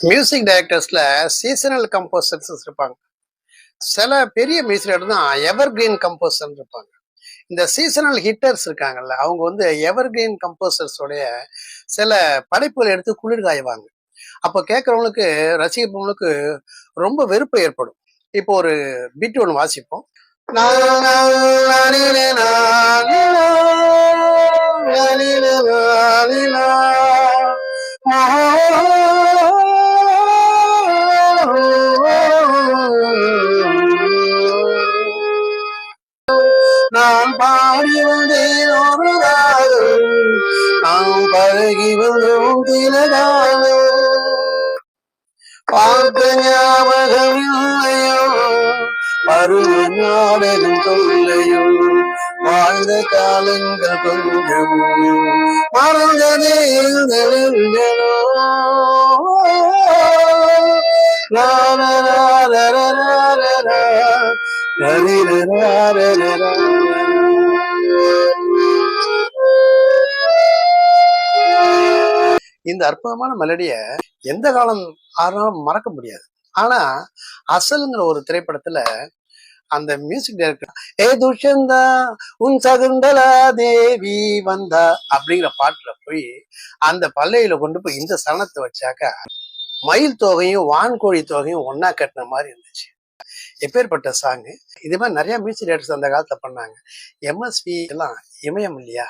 Music டைரக்டர்ஸ்ல seasonal composers இருப்பாங்க. சில பெரிய மியூசிக் டைரக்டர் தான் எவர் கிரீன் கம்போசர் இருப்பாங்க. இந்த சீசனல் ஹிட்டர்ஸ் இருக்காங்கல்ல, அவங்க வந்து எவர் கிரீன் கம்போசர்ஸோடைய சில படைப்புகளை எடுத்து குளிர்காய்வாங்க. அப்போ கேட்கறவங்களுக்கு, ரசிகர்களுக்கு ரொம்ப வெறுப்பு ஏற்படும். இப்போ ஒரு பீட் ஒன்று வாசிப்போம். நான் பாடி வந்தேன் ஒரு நாளும், நாம் பழகி வந்தோம் தினகாலம். பார்த்த ஞாபகம் இல்லையோ, பருவ ஞாபகம் தொல்லையோ, வாழ்ந்த காலங்கள் கொஞ்சம் மறந்ததே நெருங்கலோ. இந்த அற்புதமான மெலடிய எந்த காலம் ஆனாலும் மறக்க முடியாது. ஆனா அசலுங்கிற ஒரு திரைப்படத்துல அந்த மியூசிக் டைரக்டர் ஏ துஷந்தா உன் சகுந்தலா தேவி வந்தா அப்படிங்கிற பாட்டுல போய் அந்த பல்லையில கொண்டு போய் இந்த சரணத்தை வச்சாக்கா மயில் தொகையும் வான்கோழி தொகையும் ஒன்னா கட்டின மாதிரி இருந்துச்சு. எப்பேற்பட்ட சாங்கு. இதே மாதிரி நிறைய மியூசிக் டைரக்டர்ஸ் அந்த காலத்துல பண்ணாங்க. எம்எஸ்வி எல்லாம் இமயம் இல்லையா?